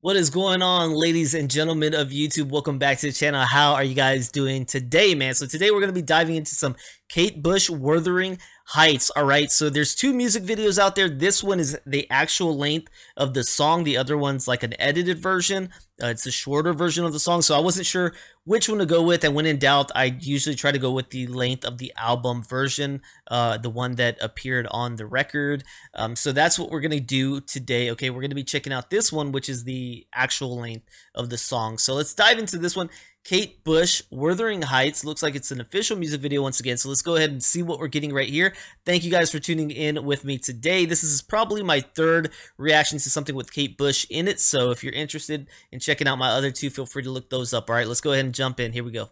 What is going on, ladies and gentlemen of YouTube? Welcome back to the channel. How are you guys doing today, man? So today we're going to be diving into some Kate Bush Wuthering Heights. All right, so there's two music videos out there. This one is the actual length of the song. The other one's like an edited version. It's a shorter version of the song, so I wasn't sure which one to go with. And when in doubt, I usually try to go with the length of the album version, the one that appeared on the record. So that's what we're going to do today. Okay, we're going to be checking out this one, which is the actual length of the song. So let's dive into this one. Kate Bush, Wuthering Heights. Looks like it's an official music video once again. So let's go ahead and see what we're getting right here. Thank you guys for tuning in with me today. This is probably my third reaction to something with Kate Bush in it. So if you're interested in checking out my other two, feel free to look those up. All right, let's go ahead and jump in. Here we go.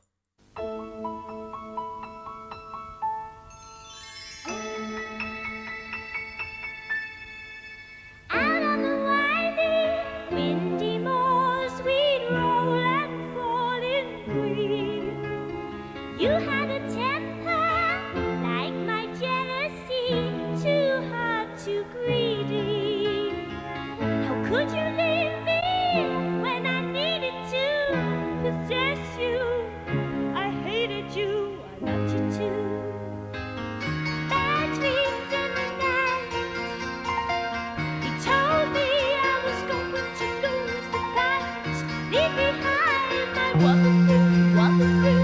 You had a temper like my jealousy, too hard, too greedy. How could you leave me when I needed to possess you? I hated you, I loved you too. Bad dreams in the night. You told me I was going to lose the fight. Leave behind my walking through, walking through.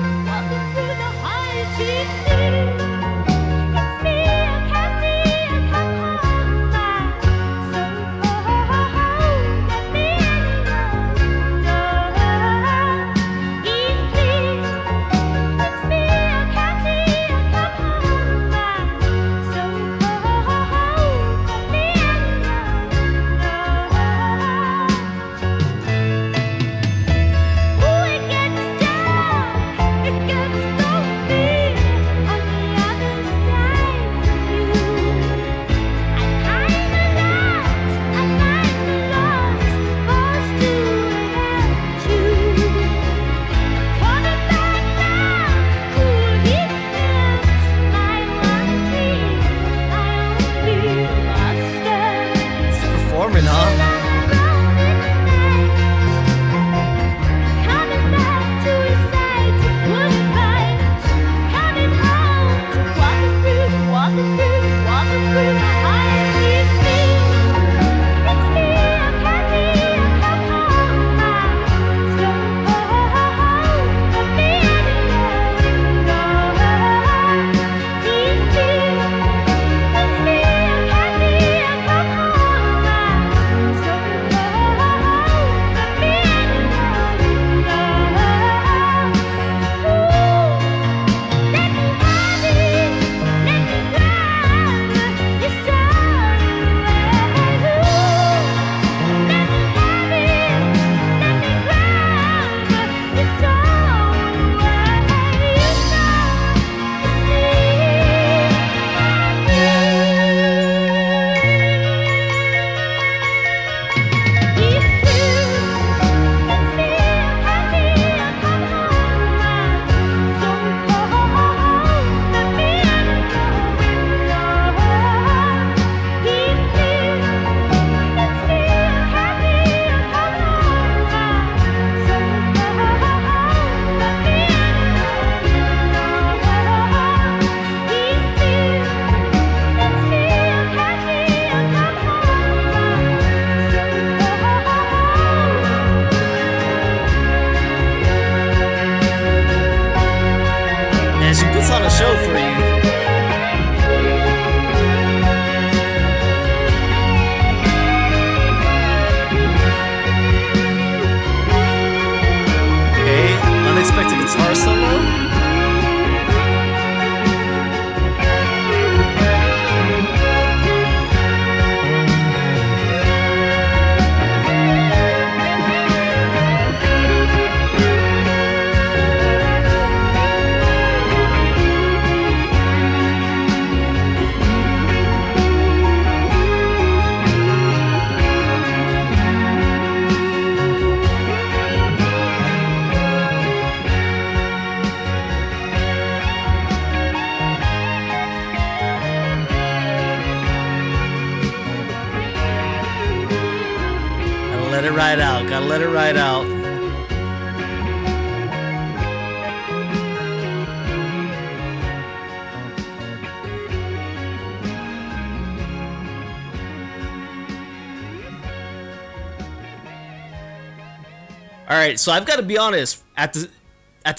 It gets ride out. Gotta let it ride out. Alright, so I've got to be honest, at the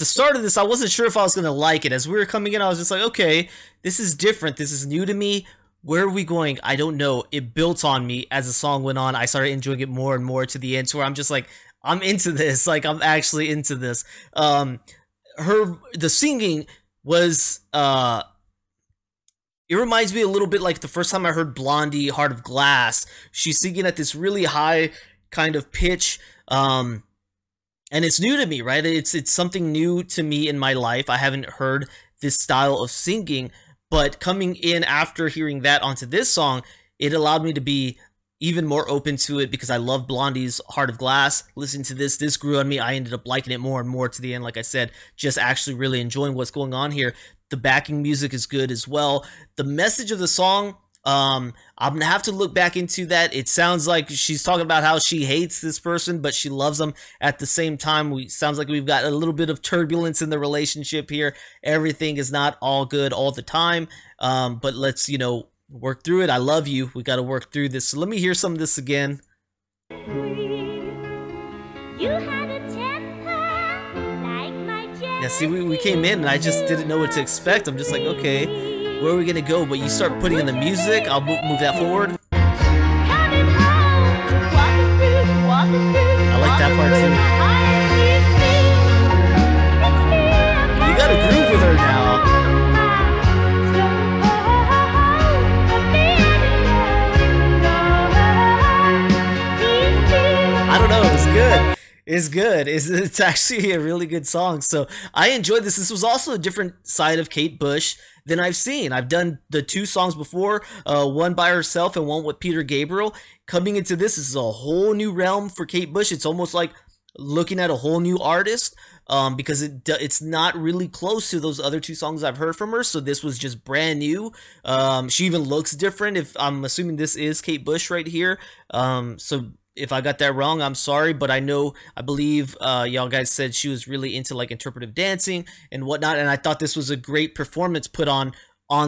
start of this, I wasn't sure if I was going to like it. As we were coming in, I was just like, okay, this is different, this is new to me. Where are we going? I don't know. It built on me as the song went on. I started enjoying it more and more to the end, to where I'm just like, I'm into this. Like, I'm actually into this. The singing was, it reminds me a little bit like the first time I heard Blondie, Heart of Glass. She's singing at this really high kind of pitch, and it's new to me, right? It's something new to me in my life. I haven't heard this style of singing, but coming in after hearing that onto this song, it allowed me to be even more open to it, because I love Blondie's Heart of Glass. Listening to this grew on me. I ended up liking it more and more to the end. Like I said, just actually really enjoying what's going on here. The backing music is good as well. The message of the song, I'm gonna have to look back into that. It sounds like she's talking about how she hates this person, but she loves them at the same time. Sounds like we've got a little bit of turbulence in the relationship here. Everything is not all good all the time, but let's, you know, work through it. I love you. We got to work through this. So let me hear some of this again. You had a temper like my Yeah, see, we came in and I just didn't know what to expect. I'm just like, okay, where are we gonna go? But you start putting in the music. I'll move that forward. I like that part too. You got a groove with her now. I don't know, it's good. It's good. It's actually a really good song. So I enjoyed this. This was also a different side of Kate Bush than I've seen. I've done the two songs before, one by herself and one with Peter Gabriel. Coming into this is a whole new realm for Kate Bush. It's almost like looking at a whole new artist, because it's not really close to those other two songs I've heard from her. So this was just brand new. She even looks different. If I'm assuming this is Kate Bush right here. So if I got that wrong, I'm sorry, but I believe y'all guys said she was really into like interpretive dancing and whatnot, and I thought this was a great performance put on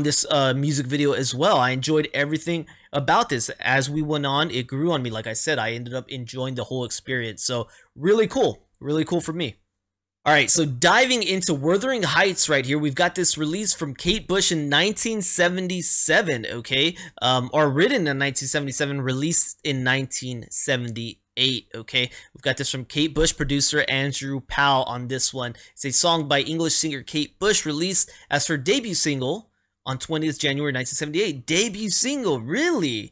this music video as well. I enjoyed everything about this. As we went on, it grew on me. Like I said, I ended up enjoying the whole experience. So really cool for me. All right, so diving into Wuthering Heights right here, we've got this release from Kate Bush in 1977, okay? Or written in 1977, released in 1978, okay? We've got this from Kate Bush, producer Andrew Powell on this one. It's a song by English singer Kate Bush, released as her debut single on 20th January 1978. Debut single, really?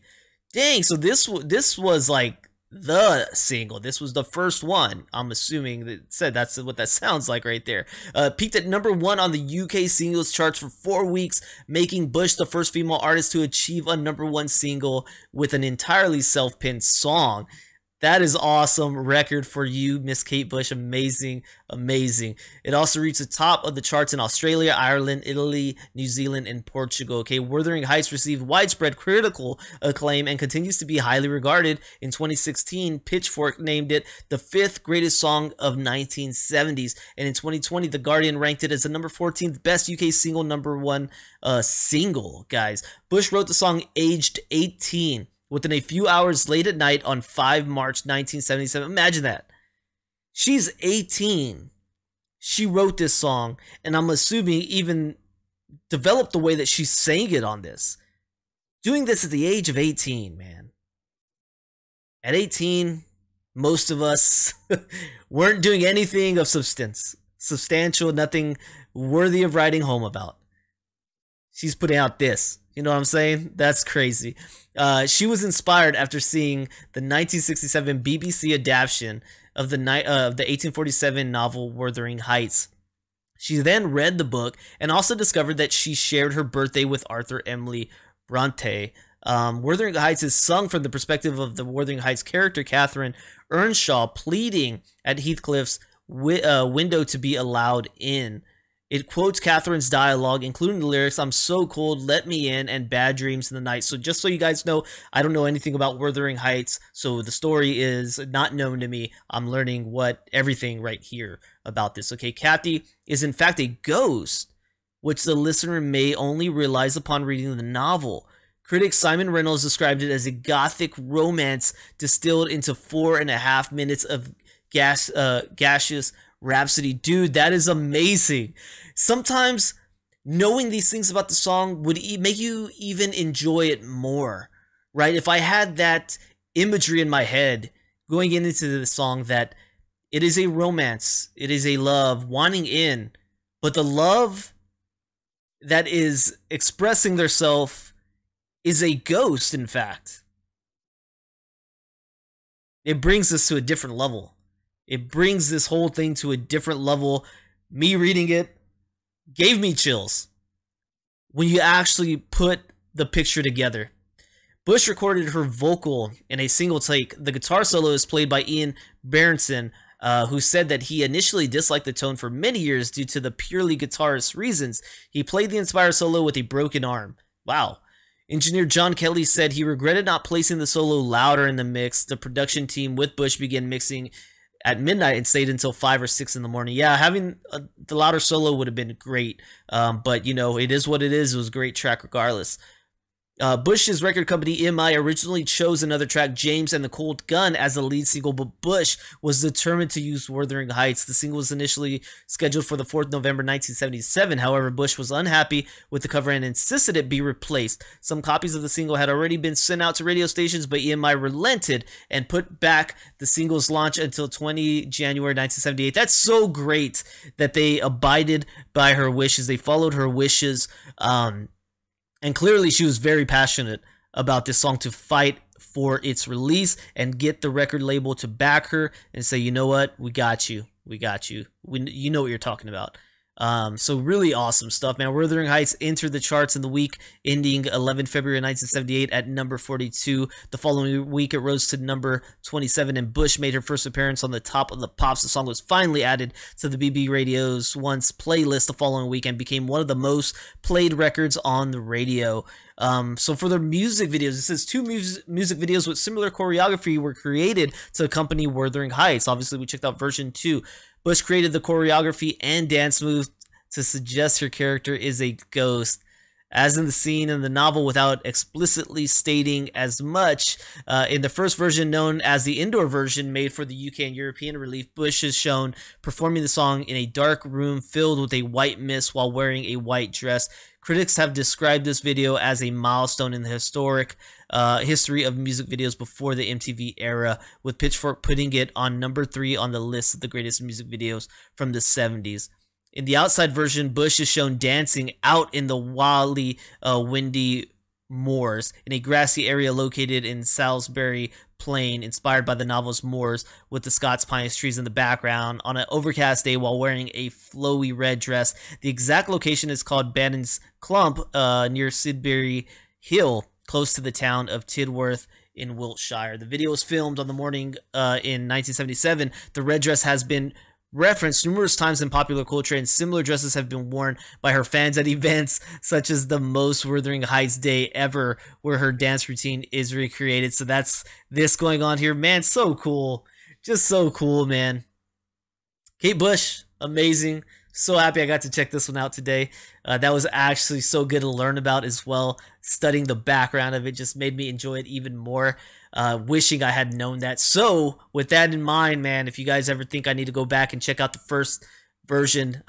Dang, so this was like the single. This was the first one. I'm assuming that said that's what that sounds like right there. Peaked at #1 on the UK singles charts for 4 weeks, making Bush the first female artist to achieve a #1 single with an entirely self-penned song. That is awesome record for you, Miss Kate Bush. Amazing, amazing. It also reached the top of the charts in Australia, Ireland, Italy, New Zealand, and Portugal. Okay, Wuthering Heights received widespread critical acclaim and continues to be highly regarded. In 2016, Pitchfork named it the 5th greatest song of 1970s. And in 2020, The Guardian ranked it as the number 14th best UK single, #1 single, guys. Bush wrote the song aged 18. Within a few hours late at night on 5 March 1977. Imagine that. She's 18. She wrote this song, and I'm assuming even developed the way that she sang it on this. Doing this at the age of 18, man. At 18, most of us weren't doing anything of substantial, nothing worthy of writing home about. She's putting out this. You know what I'm saying? That's crazy. She was inspired after seeing the 1967 BBC adaptation of the 1847 novel Wuthering Heights. She then read the book and also discovered that she shared her birthday with Arthur Emily Bronte. Wuthering Heights is sung from the perspective of the Wuthering Heights character Catherine Earnshaw pleading at Heathcliff's window to be allowed in. It quotes Catherine's dialogue, including the lyrics, "I'm so cold, let me in," and "Bad dreams in the night." So just so you guys know, I don't know anything about Wuthering Heights, so the story is not known to me. I'm learning everything right here about this. Okay, Kathy is in fact a ghost, which the listener may only realize upon reading the novel. Critic Simon Reynolds described it as a gothic romance distilled into 4.5 minutes of gaseous rhapsody. Dude, that is amazing. Sometimes knowing these things about the song would make you even enjoy it more, right? If I had that imagery in my head going into the song, that it is a romance, it is a love wanting in, but the love that is expressing theirself is a ghost, in fact. It brings us to a different level. It brings this whole thing to a different level. Me reading it gave me chills when you actually put the picture together. Bush recorded her vocal in a single take. The guitar solo is played by Ian Berenson, who said that he initially disliked the tone for many years due to the purely guitarist reasons. He played the inspired solo with a broken arm. Wow. Engineer John Kelly said he regretted not placing the solo louder in the mix. The production team with Bush began mixing at midnight and stayed until 5 or 6 in the morning. Yeah, having the louder solo would have been great, but you know, it is what it is. It was a great track regardless. Bush's record company EMI originally chose another track, James and the Cold Gun, as the lead single, but Bush was determined to use Wuthering Heights. The single was initially scheduled for the 4th November 1977. However, Bush was unhappy with the cover and insisted it be replaced. Some copies of the single had already been sent out to radio stations, but EMI relented and put back the single's launch until 20 January 1978. That's so great that they abided by her wishes. They followed her wishes. And clearly she was very passionate about this song, to fight for its release and get the record label to back her and say, you know what, we got you. We got you. You know what you're talking about. So really awesome stuff, man. Wuthering Heights entered the charts in the week ending 11 February 1978 at number 42. The following week, it rose to number 27, and Bush made her first appearance on the Top of the Pops. The song was finally added to the BB Radio's Once playlist the following week and became one of the most played records on the radio. So for their music videos, it says 2 music videos with similar choreography were created to accompany Wuthering Heights. Obviously, we checked out version 2. Bush created the choreography and dance move to suggest her character is a ghost, as in the scene in the novel, without explicitly stating as much. In the first version, known as the indoor version made for the UK and European relief, Bush is shown performing the song in a dark room filled with a white mist while wearing a white dress. Critics have described this video as a milestone in the historic history of music videos before the MTV era, with Pitchfork putting it on number 3 on the list of the greatest music videos from the 70s. In the outside version, Bush is shown dancing out in the wildly windy moors in a grassy area located in Salisbury Plain, inspired by the novel's moors, with the Scots pine trees in the background on an overcast day while wearing a flowy red dress. The exact location is called Bannon's Clump, near Sidbury Hill, close to the town of Tidworth in Wiltshire. The video was filmed on the morning in 1977. The red dress has been referenced numerous times in popular culture, and similar dresses have been worn by her fans at events such as the Most Wuthering Heights Day Ever, where her dance routine is recreated. So that's this going on here, man. So cool, just so cool, man. Kate Bush, amazing. So happy I got to check this one out today. That was actually so good to learn about as well. Studying the background of it just made me enjoy it even more. Wishing I had known that. So with that in mind, man, if you guys ever think I need to go back and check out the first version,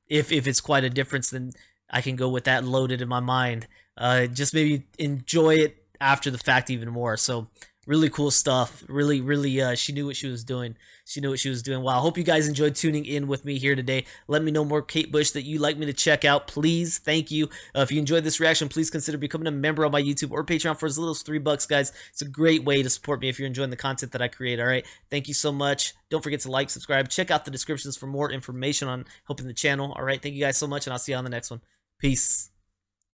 if it's quite a difference, then I can go with that loaded in my mind. Just maybe enjoy it after the fact even more. So really cool stuff. Really, she knew what she was doing. She knew what she was doing. Wow, I hope you guys enjoyed tuning in with me here today. Let me know more Kate Bush that you'd like me to check out, please. Thank you. If you enjoyed this reaction, please consider becoming a member of my YouTube or Patreon for as little as $3, guys. It's a great way to support me if you're enjoying the content that I create, all right? Thank you so much. Don't forget to like, subscribe. Check out the descriptions for more information on helping the channel, all right? Thank you guys so much, and I'll see you on the next one. Peace.